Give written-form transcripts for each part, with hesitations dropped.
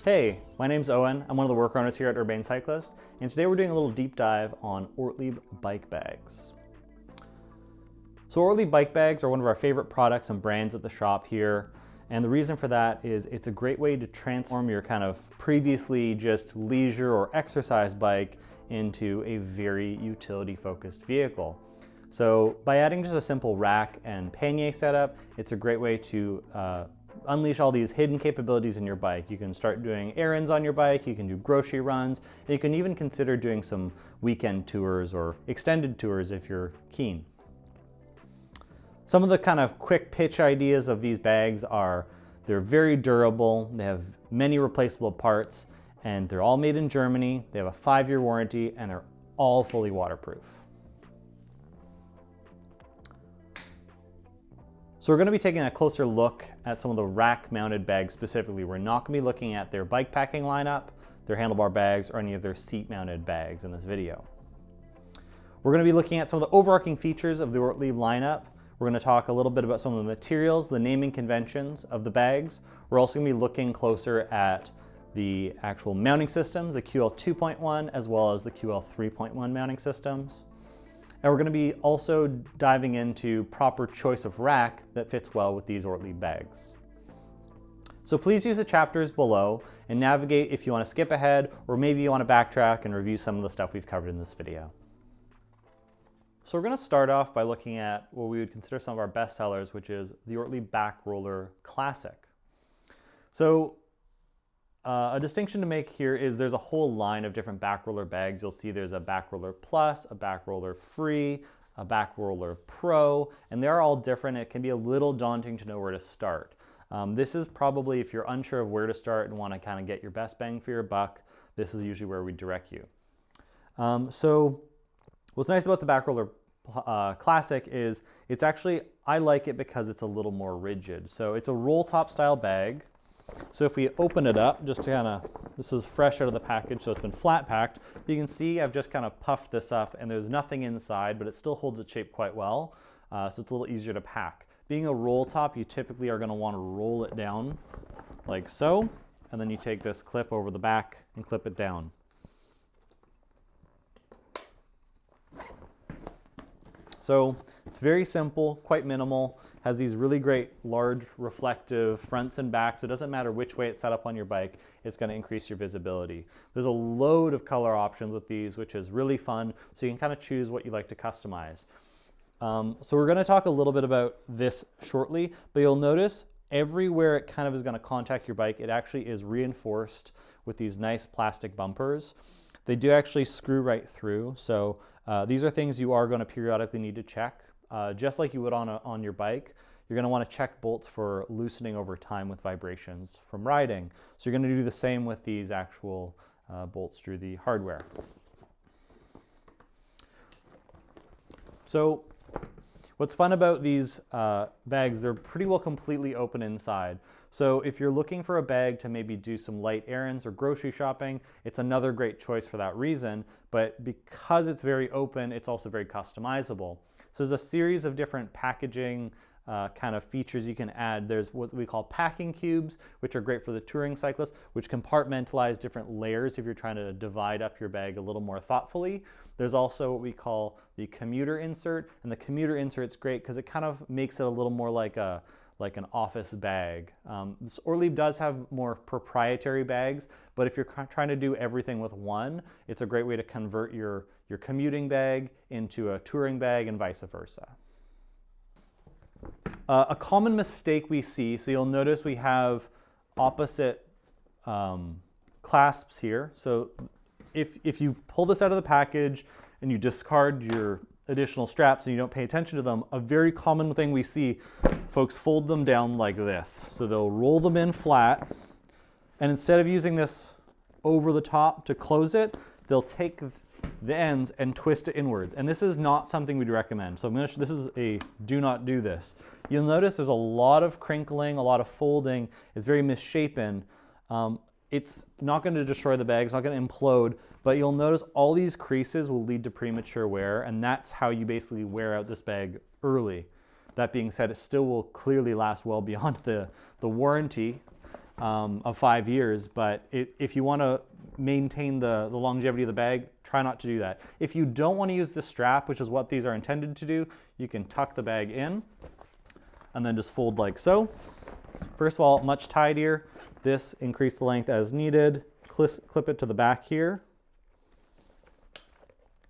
Hey, my name's Owen. I'm one of the worker owners here at Urbane Cyclist, and today we're doing a little deep dive on Ortlieb bike bags. So Ortlieb bike bags are one of our favorite products and brands at the shop here, and the reason for that is it's a great way to transform your kind of previously just leisure or exercise bike into a very utility-focused vehicle. So by adding just a simple rack and pannier setup, it's a great way to unleash all these hidden capabilities in your bike. You can start doing errands on your bike, you can do grocery runs, and you can even consider doing some weekend tours or extended tours if you're keen. Some of the kind of quick pitch ideas of these bags are they're very durable, they have many replaceable parts, and they're all made in Germany, they have a 5-year warranty, and they're all fully waterproof. So we're going to be taking a closer look at some of the rack-mounted bags specifically. We're not going to be looking at their bike packing lineup, their handlebar bags, or any of their seat-mounted bags in this video. We're going to be looking at some of the overarching features of the Ortlieb lineup. We're going to talk a little bit about some of the materials, the naming conventions of the bags. We're also going to be looking closer at the actual mounting systems, the QL 2.1 as well as the QL 3.1 mounting systems. And we're going to be also diving into proper choice of rack that fits well with these Ortlieb bags. So please use the chapters below and navigate if you want to skip ahead, or maybe you want to backtrack and review some of the stuff we've covered in this video. So we're going to start off by looking at what we would consider some of our best sellers, which is the Ortlieb Back Roller Classic. So a distinction to make here is there's a whole line of different back roller bags. You'll see there's a back roller plus, a back roller free, a back roller pro, and they're all different. It can be a little daunting to know where to start. This is probably, if you're unsure of where to start and want to kind of get your best bang for your buck, this is usually where we direct you. So what's nice about the back roller Classic is it's actually, I like it because it's a little more rigid. So it's a roll top style bag. So if we open it up, just to kind of, this is fresh out of the package, so it's been flat packed. You can see I've just kind of puffed this up and there's nothing inside, but it still holds its shape quite well. So it's a little easier to pack. Being a roll top, you typically are going to want to roll it down like so, and then you take this clip over the back and clip it down. So it's very simple, quite minimal, has these really great large reflective fronts and backs. So it doesn't matter which way it's set up on your bike, it's going to increase your visibility. There's a load of color options with these, which is really fun, so you can kind of choose what you like to customize. So we're going to talk a little bit about this shortly, but you'll notice everywhere it kind of is going to contact your bike, it actually is reinforced with these nice plastic bumpers. They do actually screw right through, so these are things you are going to periodically need to check. Just like you would on your bike, you're going to want to check bolts for loosening over time with vibrations from riding. So you're going to do the same with these actual bolts through the hardware. So what's fun about these bags, they're pretty well completely open inside. So if you're looking for a bag to maybe do some light errands or grocery shopping, it's another great choice for that reason. But because it's very open, it's also very customizable. So there's a series of different packaging kind of features you can add. There's what we call packing cubes, which are great for the touring cyclist, which compartmentalize different layers if you're trying to divide up your bag a little more thoughtfully. There's also what we call the commuter insert, and the commuter insert's great because it kind of makes it a little more like an office bag. Ortlieb does have more proprietary bags, but if you're trying to do everything with one, it's a great way to convert your commuting bag into a touring bag and vice versa. A common mistake we see, so you'll notice we have opposite clasps here. So if you pull this out of the package and you discard your additional straps and you don't pay attention to them, a very common thing we see, folks fold them down like this. So they'll roll them in flat, and instead of using this over the top to close it, they'll take the ends and twist it inwards. And this is not something we'd recommend. So this is a do not do this. You'll notice there's a lot of crinkling, a lot of folding. It's very misshapen. It's not going to destroy the bag, it's not going to implode, but you'll notice all these creases will lead to premature wear, and that's how you basically wear out this bag early. That being said, it still will clearly last well beyond the warranty, of 5 years, but if you want to maintain the longevity of the bag, try not to do that. If you don't want to use the strap, which is what these are intended to do, you can tuck the bag in and then just fold like so. First of all, much tidier. This, increase the length as needed. Clip it to the back here,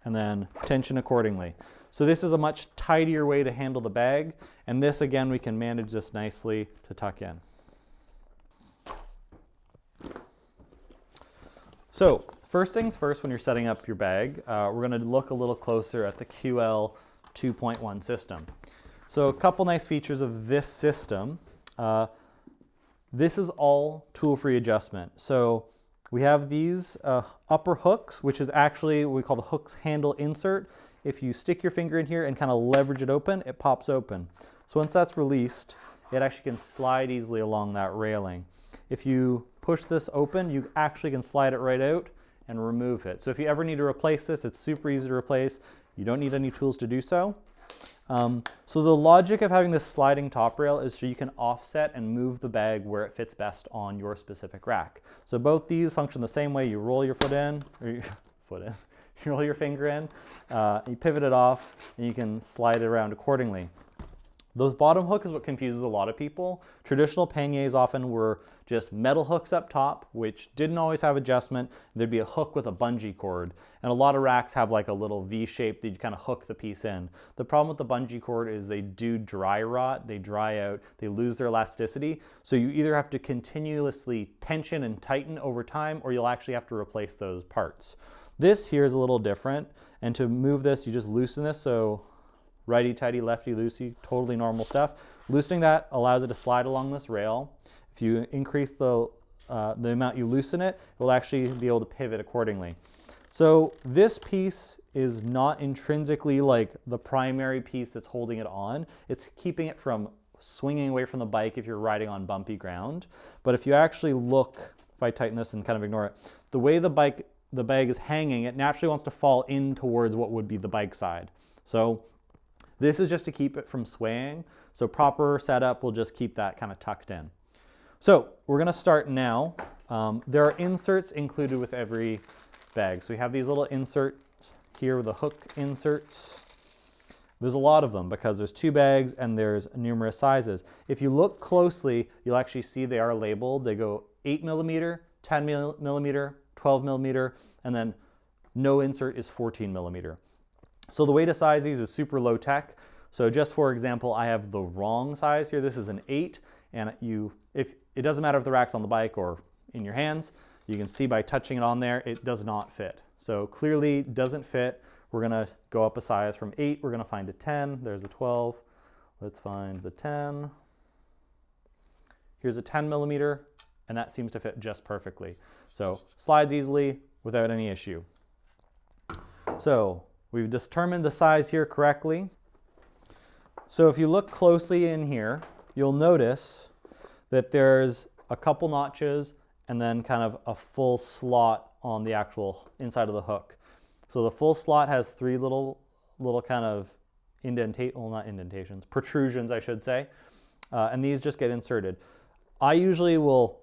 and then tension accordingly. So this is a much tidier way to handle the bag, and this again we can manage this nicely to tuck in. So first things first, when you're setting up your bag, we're going to look a little closer at the QL 2.1 system. So a couple nice features of this system. This is all tool-free adjustment. So we have these upper hooks, which is actually what we call the hooks handle insert. If you stick your finger in here and kind of leverage it open, it pops open. So once that's released, it actually can slide easily along that railing. If you push this open, you actually can slide it right out and remove it. So if you ever need to replace this, it's super easy to replace. You don't need any tools to do so. So the logic of having this sliding top rail is so you can offset and move the bag where it fits best on your specific rack. So both these function the same way. You roll your foot in, or you roll your finger in, you pivot it off, and you can slide it around accordingly. Those bottom hook is what confuses a lot of people. Traditional panniers often were just metal hooks up top, which didn't always have adjustment. There'd be a hook with a bungee cord, and a lot of racks have like a little V shape that you kind of hook the piece in. The problem with the bungee cord is they do dry rot, they dry out, they lose their elasticity, so you either have to continuously tension and tighten over time, or you'll actually have to replace those parts. This here is a little different, and to move this, you just loosen this, so righty-tighty, lefty-loosey, totally normal stuff. Loosening that allows it to slide along this rail. If you increase the amount you loosen it, it will actually be able to pivot accordingly. So this piece is not intrinsically like the primary piece that's holding it on. It's keeping it from swinging away from the bike if you're riding on bumpy ground. But if you actually look, if I tighten this and kind of ignore it, the way the bag is hanging, it naturally wants to fall in towards what would be the bike side. So this is just to keep it from swaying. So proper setup will just keep that kind of tucked in. So we're going to start now. There are inserts included with every bag. So we have these little inserts here with the hook inserts. There's a lot of them because there's 2 bags and there's numerous sizes. If you look closely, you'll actually see they are labeled. They go 8mm, 10mm, 12mm, and then no insert is 14mm. So the way to size these is super low tech. So just for example, I have the wrong size here. This is an 8, and if it doesn't matter if the rack's on the bike or in your hands, you can see by touching it on there, it does not fit. So clearly doesn't fit. We're gonna go up a size from 8, we're gonna find a 10, there's a 12. Let's find the 10. Here's a 10mm, and that seems to fit just perfectly. So slides easily without any issue. So we've determined the size here correctly. So if you look closely in here, you'll notice that there's a couple notches and then kind of a full slot on the actual inside of the hook. So the full slot has 3 little kind of protrusions, I should say, and these just get inserted. I usually will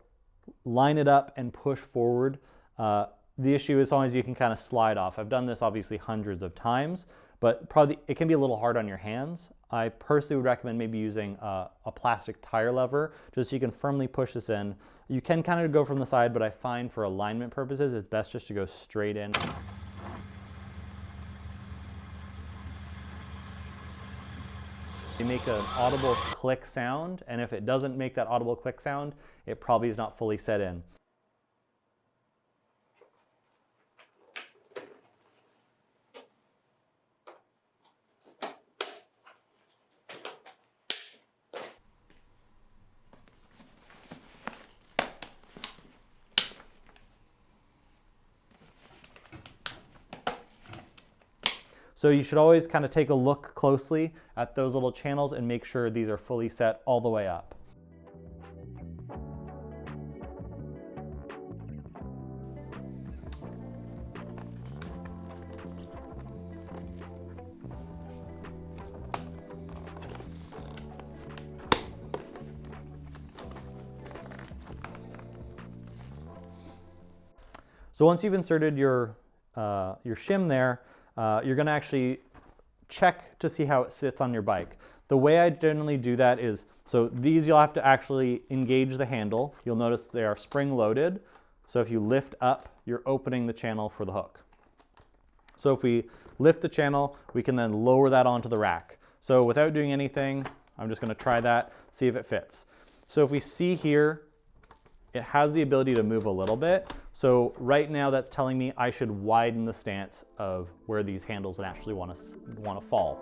line it up and push forward. The issue is as long as you can kind of slide off. I've done this obviously hundreds of times, but probably it can be a little hard on your hands. I personally would recommend maybe using a plastic tire lever just so you can firmly push this in. You can kind of go from the side, but I find for alignment purposes, it's best just to go straight in. You make an audible click sound, and if it doesn't make that audible click sound, it probably is not fully set in. So you should always kind of take a look closely at those little channels and make sure these are fully set all the way up. So once you've inserted your shim there, you're going to actually check to see how it sits on your bike. The way I generally do that is, so these you'll have to actually engage the handle. You'll notice they are spring loaded. So if you lift up, you're opening the channel for the hook. So if we lift the channel, we can then lower that onto the rack. So without doing anything, I'm just going to try that, see if it fits. So if we see here, it has the ability to move a little bit. So right now that's telling me I should widen the stance of where these handles actually want to fall.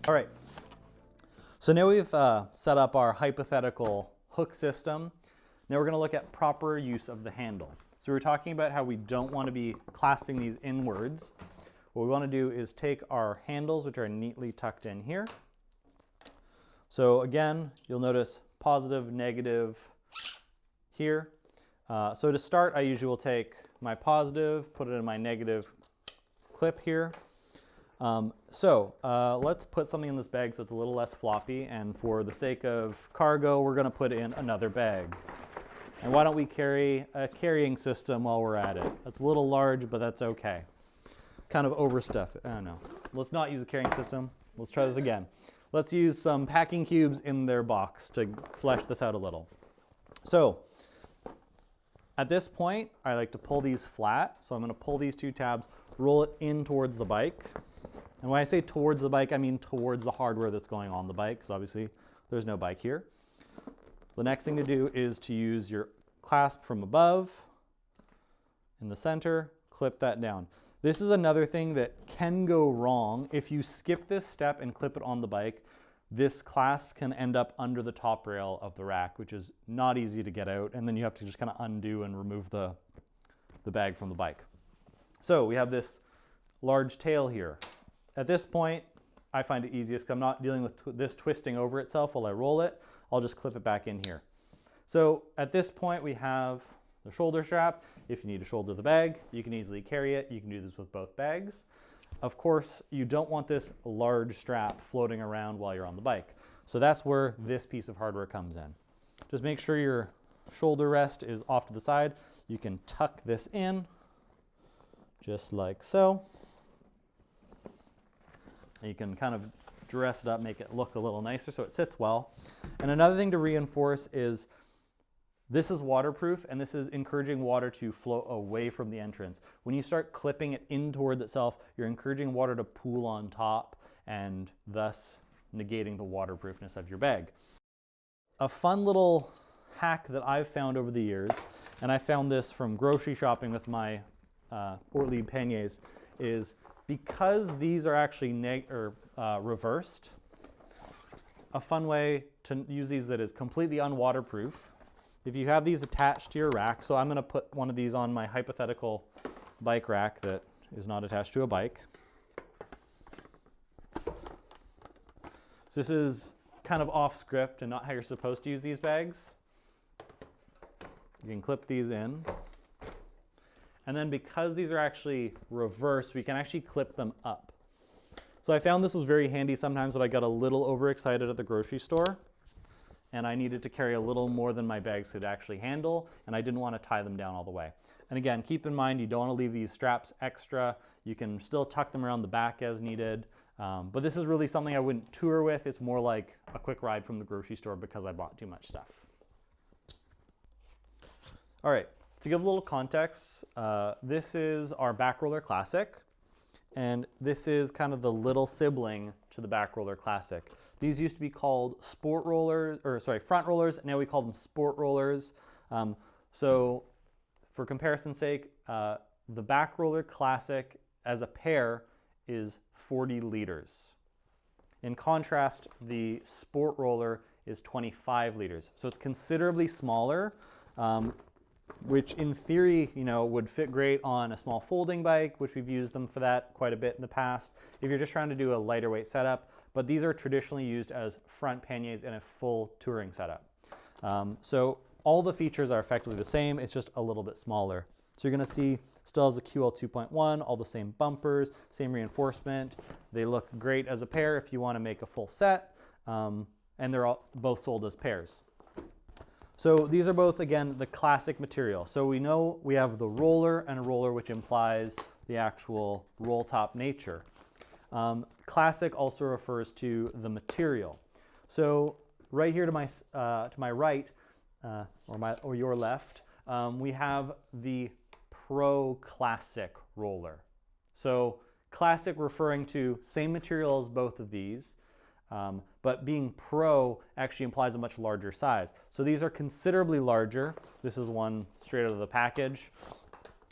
All right, so now we've set up our hypothetical hook system. Now we're going to look at proper use of the handle. So we're talking about how we don't want to be clasping these inwards. What we want to do is take our handles, which are neatly tucked in here. So again, you'll notice positive, negative here. So to start, I usually will take my positive, put it in my negative clip here. Let's put something in this bag so it's a little less floppy, and for the sake of cargo, we're going to put in another bag. And why don't we carry a carrying system while we're at it? It's a little large, but that's okay. Kind of overstuff it. Oh no. Let's not use a carrying system. Let's try this again. Let's use some packing cubes in their box to flesh this out a little. So at this point, I like to pull these flat. So I'm going to pull these two tabs, roll it in towards the bike. And when I say towards the bike, I mean towards the hardware that's going on the bike, because obviously there's no bike here. The next thing to do is to use your clasp from above in the center, clip that down. This is another thing that can go wrong. If you skip this step and clip it on the bike, this clasp can end up under the top rail of the rack, which is not easy to get out, and then you have to just kind of undo and remove the bag from the bike. So we have this large tail here. At this point, I find it easiest because I'm not dealing with this twisting over itself while I roll it. I'll just clip it back in here. So at this point, we have the shoulder strap. If you need to shoulder the bag, you can easily carry it. You can do this with both bags. Of course, you don't want this large strap floating around while you're on the bike. So that's where this piece of hardware comes in. Just make sure your shoulder rest is off to the side. You can tuck this in, just like so. And you can kind of dress it up, make it look a little nicer so it sits well. And another thing to reinforce is this is waterproof, and this is encouraging water to flow away from the entrance. When you start clipping it in towards itself, you're encouraging water to pool on top and thus negating the waterproofness of your bag. A fun little hack that I've found over the years, and I found this from grocery shopping with my Ortlieb Panniers, is because these are actually reversed, a fun way to use these that is completely unwaterproof. If you have these attached to your rack, so I'm going to put one of these on my hypothetical bike rack that is not attached to a bike. So this is kind of off script and not how you're supposed to use these bags. You can clip these in. And then because these are actually reversed, we can actually clip them up. So I found this was very handy sometimes when I got a little overexcited at the grocery store. and I needed to carry a little more than my bags could actually handle, and I didn't want to tie them down all the way. And again, keep in mind, you don't want to leave these straps extra. You can still tuck them around the back as needed, but this is really something I wouldn't tour with. It's more like a quick ride from the grocery store because I bought too much stuff. All right, to give a little context, this is our Back Roller Classic, and this is kind of the little sibling to the Back Roller Classic. These used to be called sport rollers, or sorry, front rollers. Now we call them sport rollers. So for comparison's sake, the Back Roller Classic as a pair is 40 liters. In contrast, the sport roller is 25 liters. So it's considerably smaller, which in theory, would fit great on a small folding bike, which we've used them for that quite a bit in the past, if you're just trying to do a lighter weight setup. But these are traditionally used as front panniers in a full touring setup. So all the features are effectively the same, it's just a little bit smaller. So you're gonna see still has the QL 2.1, all the same bumpers, same reinforcement. They look great as a pair if you wanna make a full set, and they're both sold as pairs. So these are both, again, the classic material. So we know we have the roller and a roller, which implies the actual roll top nature. Classic also refers to the material. So right here to my right, or your left, we have the Pro Classic roller. So classic referring to same material as both of these, but being Pro actually implies a much larger size. So these are considerably larger. This is one straight out of the package.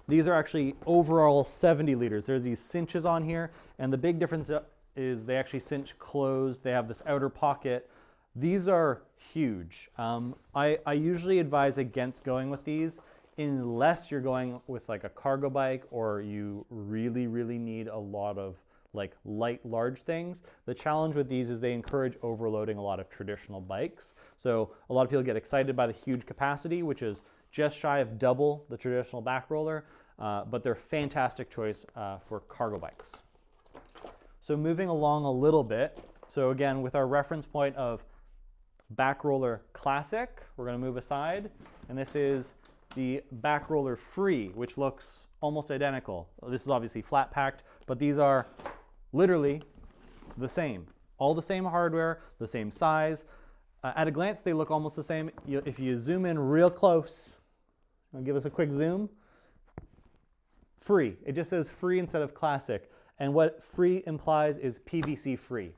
These are actually overall 70 liters. There's these cinches on here, and the big difference is they actually cinch closed. They have this outer pocket. These are huge. I usually advise against going with these unless you're going with like a cargo bike or you really, really need a lot of like light, large things. The challenge with these is they encourage overloading a lot of traditional bikes. So a lot of people get excited by the huge capacity, which is just shy of double the traditional back roller, but they're fantastic choice for cargo bikes. So moving along a little bit, so again, with our reference point of Back Roller Classic, we're gonna move aside, and this is the Back Roller Free, which looks almost identical. This is obviously flat packed, but these are literally the same. All the same hardware, the same size. At a glance, they look almost the same. If you zoom in real close, I'll give us a quick zoom. Free. It just says free instead of classic. And what free implies is PVC free.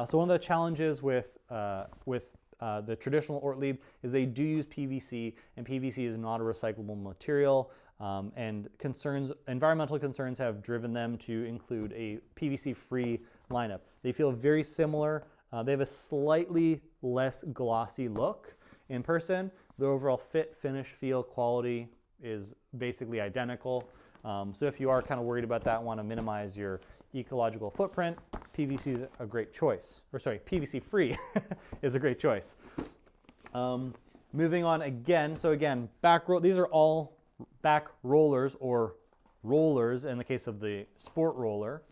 So one of the challenges with the traditional Ortlieb is they do use PVC, and PVC is not a recyclable material. And environmental concerns have driven them to include a PVC-free lineup. They feel very similar. They have a slightly less glossy look in person. The overall fit, finish, feel, quality is basically identical. So if you are kind of worried about that, want to minimize your ecological footprint, PVC is a great choice. Or sorry, PVC-free is a great choice. Moving on again. So again, these are all back rollers, or rollers in the case of the sport roller,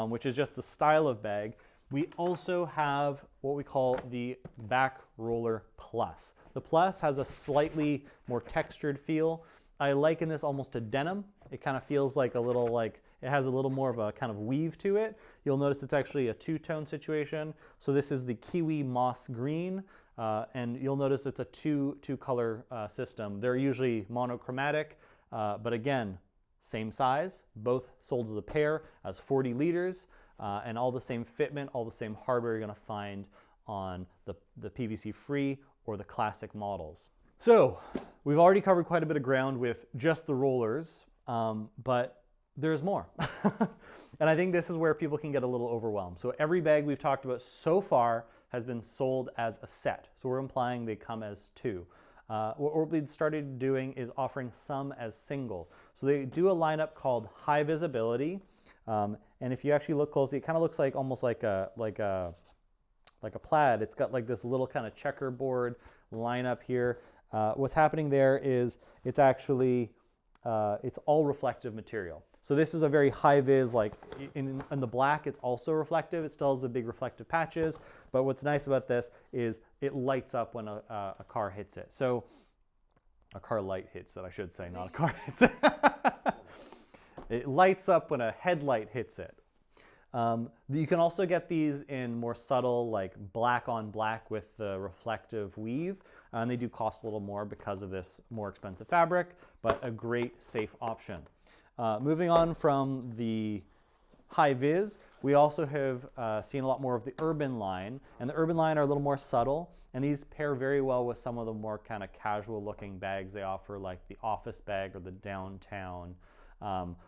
which is just the style of bag. We also have what we call the Back Roller Plus. The Plus has a slightly more textured feel. I liken this almost to denim. It kind of feels like a little, like it has a little more of a kind of weave to it. You'll notice it's actually a two-tone situation. So this is the Kiwi Moss Green, and you'll notice it's a two-color system. They're usually monochromatic, but again, same size, both sold as a pair as 40 liters, and all the same fitment, all the same hardware you're gonna find on the PVC-free or the classic models. So we've already covered quite a bit of ground with just the rollers, but there's more. And I think this is where people can get a little overwhelmed. So every bag we've talked about so far has been sold as a set. So we're implying they come as two. What Ortlieb started doing is offering some as single. So they do a lineup called High Visibility. And if you actually look closely, it kind of looks like almost like a plaid. It's got like this little kind of checkerboard lineup here. What's happening there is it's actually, it's all reflective material. So this is a very high-vis, like in the black, it's also reflective. It still has the big reflective patches, but what's nice about this is it lights up when a car hits it. So a car light hits it, I should say, not a car hits it. It lights up when a headlight hits it. You can also get these in more subtle, like black on black with the reflective weave, and they do cost a little more because of this more expensive fabric, but a great safe option. Moving on from the high vis, we also have seen a lot more of the urban line, and the urban line are a little more subtle, and these pair very well with some of the more kind of casual looking bags they offer, like the office bag or the downtown,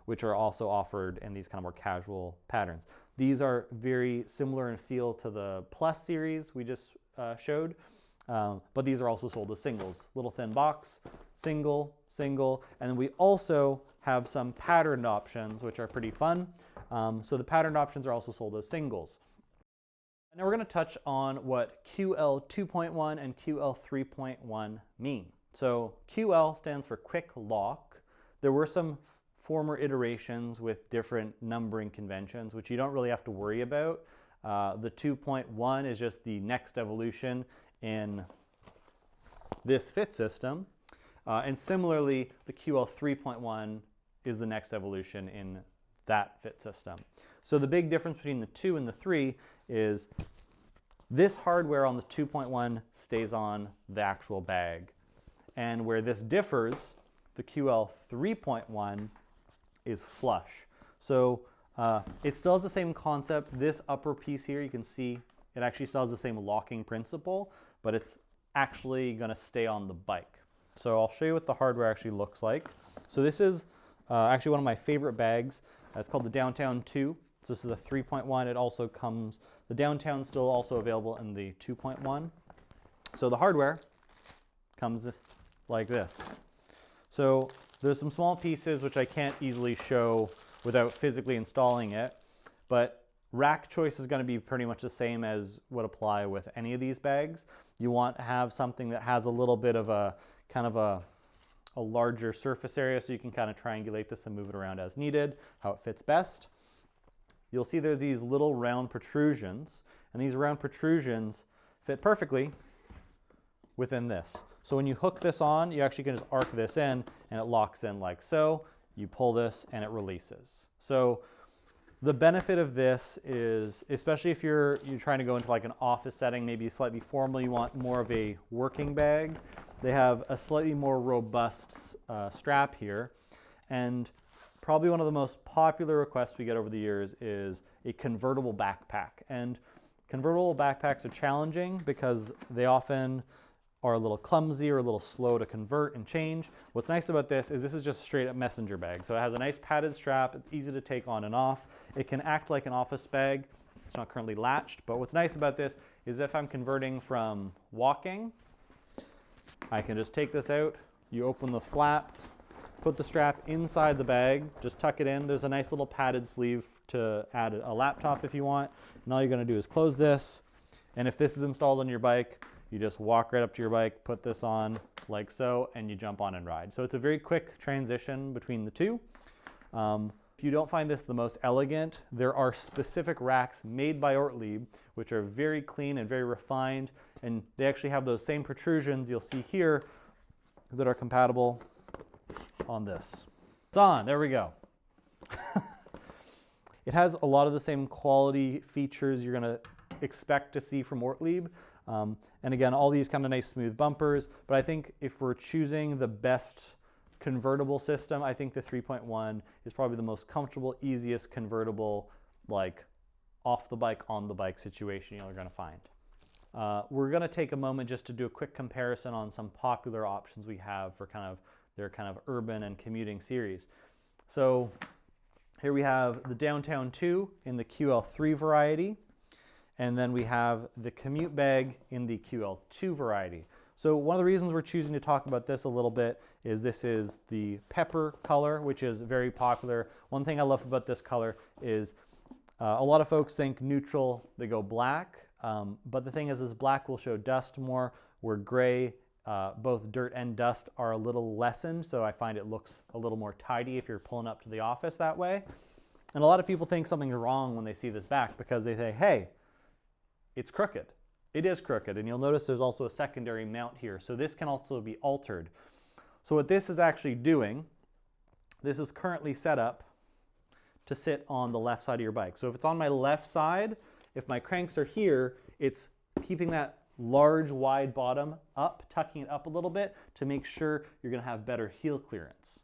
which are also offered in these kind of more casual patterns. These are very similar in feel to the Plus series we just showed, but these are also sold as singles. Little thin box, single, single, and then we also have some patterned options, which are pretty fun. So the patterned options are also sold as singles. Now we're going to touch on what QL 2.1 and QL 3.1 mean. So QL stands for quick lock. There were some former iterations with different numbering conventions, which you don't really have to worry about. The 2.1 is just the next evolution in this fit system. And similarly, the QL 3.1 is the next evolution in that fit system. So the big difference between the 2 and the 3 is this hardware on the 2.1 stays on the actual bag. And where this differs, the QL 3.1 is flush. So it still has the same concept. This upper piece here, you can see it actually still has the same locking principle, but it's actually going to stay on the bike. So I'll show you what the hardware actually looks like. So this is actually one of my favorite bags. It's called the Downtown 2. So this is a 3.1. It also comes, the Downtown still also available in the 2.1. So the hardware comes like this. So there's some small pieces which I can't easily show without physically installing it, but rack choice is going to be pretty much the same as would apply with any of these bags. You want to have something that has a little bit of a kind of a larger surface area so you can kind of triangulate this and move it around as needed, how it fits best. You'll see there are these little round protrusions, and these round protrusions fit perfectly within this. So when you hook this on, you actually can just arc this in and it locks in like so. You pull this and it releases. So the benefit of this is, especially if you're trying to go into like an office setting, maybe slightly formal, you want more of a working bag, they have a slightly more robust strap here. And probably one of the most popular requests we get over the years is a convertible backpack. And convertible backpacks are challenging because they often are a little clumsy or a little slow to convert and change. What's nice about this is a straight up messenger bag. So it has a nice padded strap, it's easy to take on and off. It can act like an office bag. It's not currently latched, but what's nice about this is if I'm converting from walking, I can just take this out, you open the flap, put the strap inside the bag, just tuck it in. There's a nice little padded sleeve to add a laptop if you want. And all you're gonna do is close this. And if this is installed on your bike, you just walk right up to your bike, put this on like so, and you jump on and ride. So it's a very quick transition between the two. If you don't find this the most elegant, there are specific racks made by Ortlieb, which are very clean and very refined, and they actually have those same protrusions you'll see here that are compatible on this. It's on, there we go. It has a lot of the same quality features you're gonna expect to see from Ortlieb. And again, all these kind of nice smooth bumpers, but I think if we're choosing the best convertible system, I think the 3.1 is probably the most comfortable, easiest convertible, like off the bike, on the bike situation you're gonna find. We're gonna take a moment just to do a quick comparison on some popular options we have for their kind of urban and commuting series. So here we have the Downtown 2 in the QL3 variety. And then we have the commute bag in the QL2 variety. So one of the reasons we're choosing to talk about this a little bit is this is the pepper color, which is very popular. One thing I love about this color is a lot of folks think neutral, they go black. But the thing is black will show dust more, where gray both dirt and dust are a little lessened, so I find it looks a little more tidy if you're pulling up to the office that way. And a lot of people think something's wrong when they see this back because they say, hey, it's crooked. It is crooked, and you'll notice there's also a secondary mount here, so this can also be altered. So what this is actually doing, this is currently set up to sit on the left side of your bike. So if it's on my left side, if my cranks are here, it's keeping that large wide bottom up, tucking it up a little bit to make sure you're going to have better heel clearance.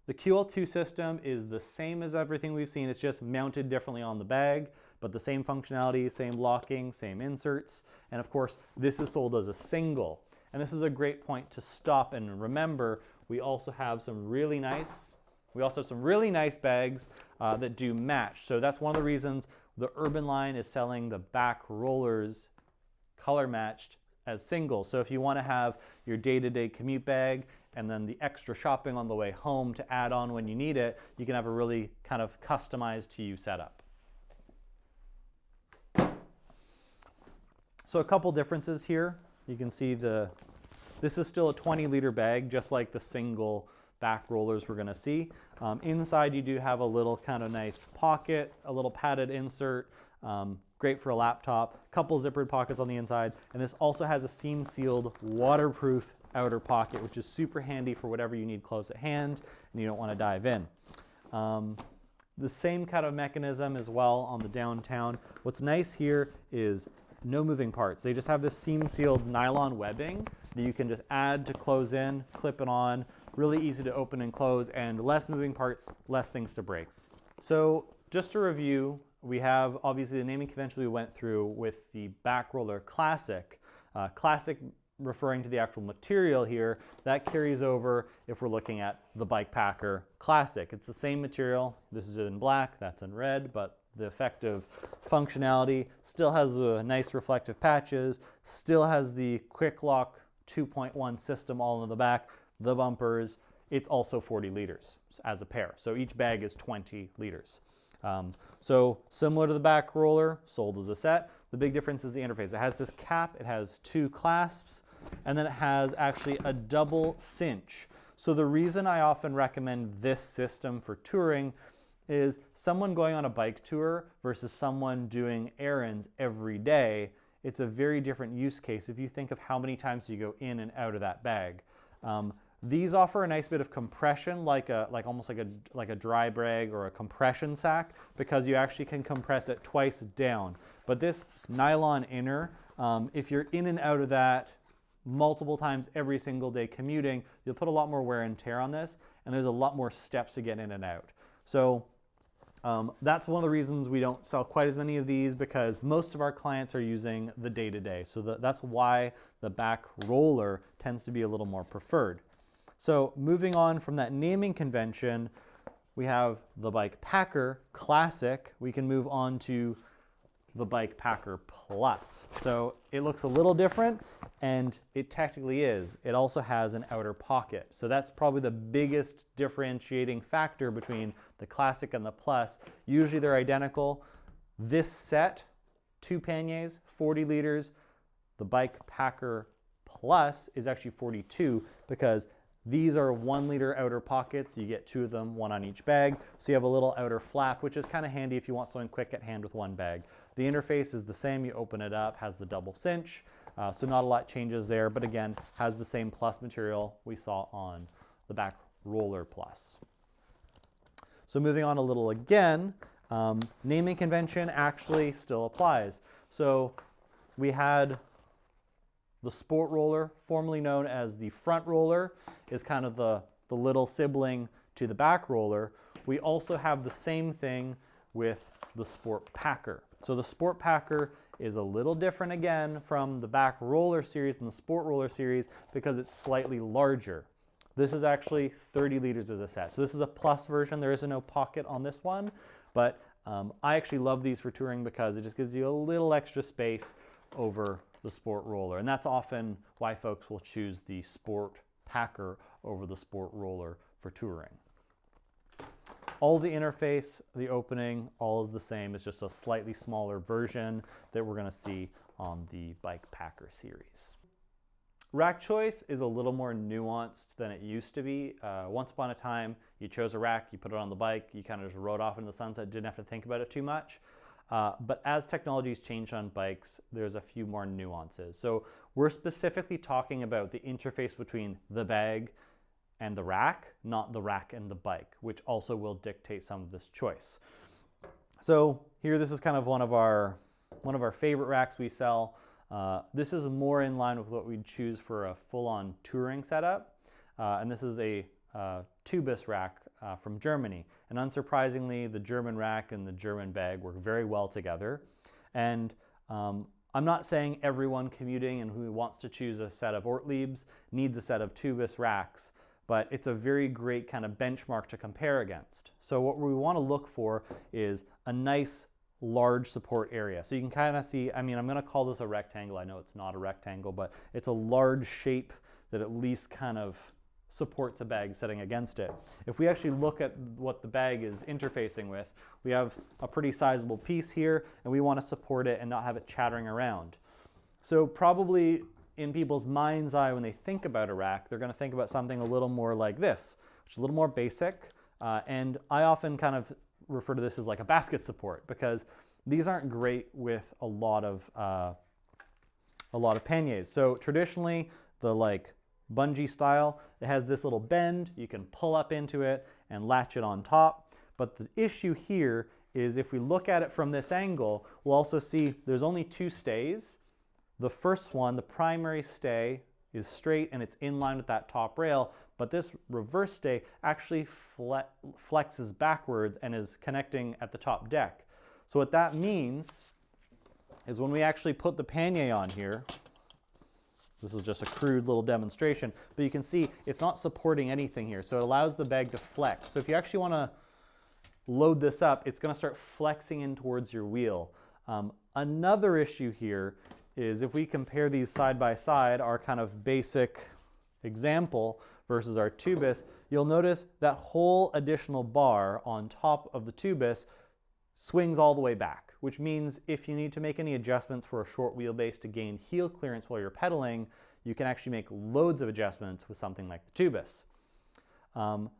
The QL2 system is the same as everything we've seen. It's just mounted differently on the bag, but the same functionality, same locking, same inserts. And of course, this is sold as a single. And this is a great point to stop and remember. We also have some really nice bags that do match. So that's one of the reasons the Urban line is selling the back rollers color matched as singles. So if you want to have your day-to-day commute bag and then the extra shopping on the way home to add on when you need it, you can have a really kind of customized to you setup. So a couple differences here. You can see this is still a 20-liter bag, just like the single back rollers we're going to see. Inside you do have a little kind of nice pocket, a little padded insert, great for a laptop, a couple zippered pockets on the inside, and this also has a seam sealed waterproof outer pocket, which is super handy for whatever you need close at hand and you don't want to dive in. The same kind of mechanism as well on the downtown. What's nice here is no moving parts. They just have this seam sealed nylon webbing that you can just add to close in, clip it on, really easy to open and close, and less moving parts, less things to break. So just to review, we have obviously the naming convention we went through with the back roller classic. Classic referring to the actual material here, that carries over if we're looking at the Bike Packer Classic. It's the same material. This is in black, that's in red, but the effective functionality still has a nice reflective patches, still has the quick lock 2.1 system all in the back, the bumpers. It's also 40 liters as a pair. So each bag is 20 liters. So similar to the back roller, sold as a set. The big difference is the interface. It has this cap, it has two clasps, and then it has actually a double cinch. So the reason I often recommend this system for touring is someone going on a bike tour versus someone doing errands every day. It's a very different use case if you think of how many times you go in and out of that bag. These offer a nice bit of compression, almost like a dry brag or a compression sack, because you actually can compress it twice down. But this nylon inner, if you're in and out of that multiple times every single day commuting, you'll put a lot more wear and tear on this, and there's a lot more steps to get in and out. So that's one of the reasons we don't sell quite as many of these, because most of our clients are using the day-to-day. So that's why the back roller tends to be a little more preferred. So moving on from that naming convention, we have the Bike Packer Classic. We can move on to the Bike Packer Plus. So it looks a little different, and it technically is. It also has an outer pocket. So that's probably the biggest differentiating factor between the Classic and the Plus. Usually they're identical. This set, 2 panniers, 40 liters. The Bike Packer Plus is actually 42 because these are 1 liter outer pockets. You get 2 of them, 1 on each bag. So you have a little outer flap, which is kind of handy if you want something quick at hand with 1 bag. The interface is the same. You open it up, has the double cinch. So not a lot changes there, but again, has the same Plus material we saw on the back roller Plus. So moving on a little again, naming convention actually still applies. So we had the sport roller, formerly known as the front roller, is kind of the little sibling to the back roller. We also have the same thing with the Sport Packer. So the Sport Packer is a little different again from the back roller series and the sport roller series because it's slightly larger. This is actually 30 liters as a set. So this is a Plus version. There is no pocket on this one, but I actually love these for touring because it just gives you a little extra space over the sport roller. And that's often why folks will choose the Sport Packer over the sport roller for touring. All the interface, the opening, all is the same. It's just a slightly smaller version that we're going to see on the Bike Packer series. Rack choice is a little more nuanced than it used to be. Once upon a time, you chose a rack, you put it on the bike, you kind of just rode off into the sunset, didn't have to think about it too much. But as technology's changed on bikes, there's a few more nuances. So we're specifically talking about the interface between the bag and the rack, not the rack and the bike, which also will dictate some of this choice. So here, this is kind of one of our favorite racks we sell. This is more in line with what we'd choose for a full-on touring setup. And this is a tubeless rack from Germany. And unsurprisingly, the German rack and the German bag work very well together. And I'm not saying everyone commuting and who wants to choose a set of Ortliebs needs a set of tubeless racks, but it's a very great kind of benchmark to compare against. So what we want to look for is a nice large support area. So you can kind of see, I mean, I'm going to call this a rectangle. I know it's not a rectangle, but it's a large shape that at least kind of supports a bag sitting against it. If we actually look at what the bag is interfacing with, we have a pretty sizable piece here, and we want to support it and not have it chattering around. So probably in people's mind's eye, when they think about a rack, they're going to think about something a little more like this, which is a little more basic. And I often kind of refer to this as like a basket support, because these aren't great with a lot of panniers. So traditionally, the like bungee style, it has this little bend. You can pull up into it and latch it on top. But the issue here is if we look at it from this angle, we'll also see there's only two stays. The first one, the primary stay, is straight and it's in line with that top rail, but this reverse stay actually flexes backwards and is connecting at the top deck. So what that means is when we actually put the pannier on here, this is just a crude little demonstration, but you can see it's not supporting anything here, so it allows the bag to flex. So if you actually want to load this up, it's going to start flexing in towards your wheel. Another issue here is if we compare these side by side, our kind of basic example versus our tubeless, you'll notice that whole additional bar on top of the tubeless swings all the way back, which means if you need to make any adjustments for a short wheelbase to gain heel clearance while you're pedaling, you can actually make loads of adjustments with something like the tubeless.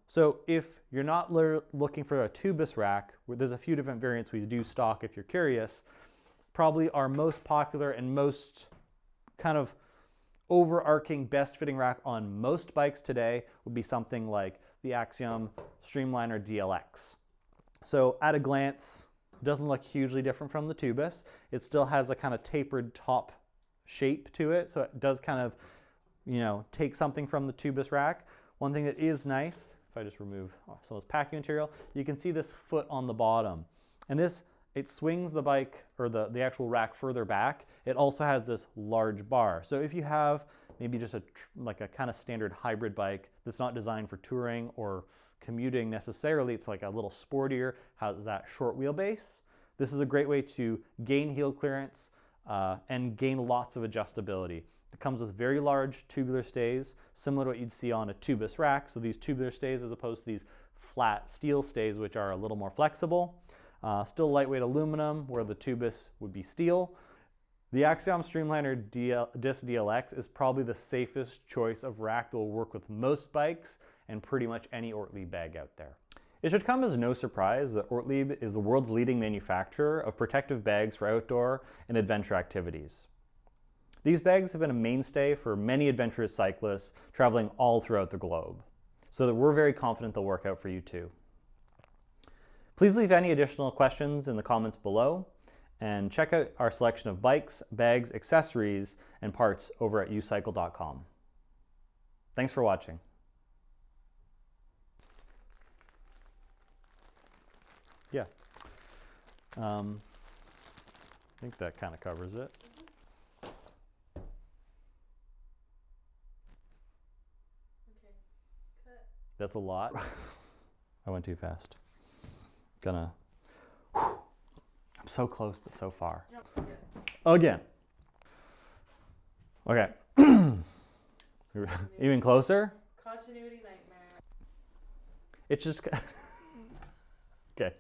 So if you're not looking for a tubeless rack, there's a few different variants we do stock if you're curious. Probably our most popular and most kind of overarching best fitting rack on most bikes today would be something like the Axiom Streamliner DLX. So at a glance, it doesn't look hugely different from the tubeless. It still has a kind of tapered top shape to it, so it does kind of, you know, take something from the tubeless rack. One thing that is nice, if I just remove some of this packing material, you can see this foot on the bottom. And this, it swings the bike or the actual rack further back. It also has this large bar. So if you have maybe just like a kind of standard hybrid bike that's not designed for touring or commuting necessarily, it's like a little sportier, has that short wheelbase, this is a great way to gain heel clearance and gain lots of adjustability. It comes with very large tubular stays, similar to what you'd see on a tubeless rack. So these tubular stays as opposed to these flat steel stays, which are a little more flexible. Still lightweight aluminum, where the tubeless would be steel. The Axiom Streamliner Disc DLX is probably the safest choice of rack that will work with most bikes and pretty much any Ortlieb bag out there. It should come as no surprise that Ortlieb is the world's leading manufacturer of protective bags for outdoor and adventure activities. These bags have been a mainstay for many adventurous cyclists traveling all throughout the globe, so that we're very confident they'll work out for you too. Please leave any additional questions in the comments below, and check out our selection of bikes, bags, accessories, and parts over at ucycle.com. Thanks for watching. Yeah. I think that kind of covers it. Okay. Cut. That's a lot. I went too fast. Gonna. I'm so close, but so far. No, Again. Okay. Even closer? Continuity nightmare. It's just. Okay.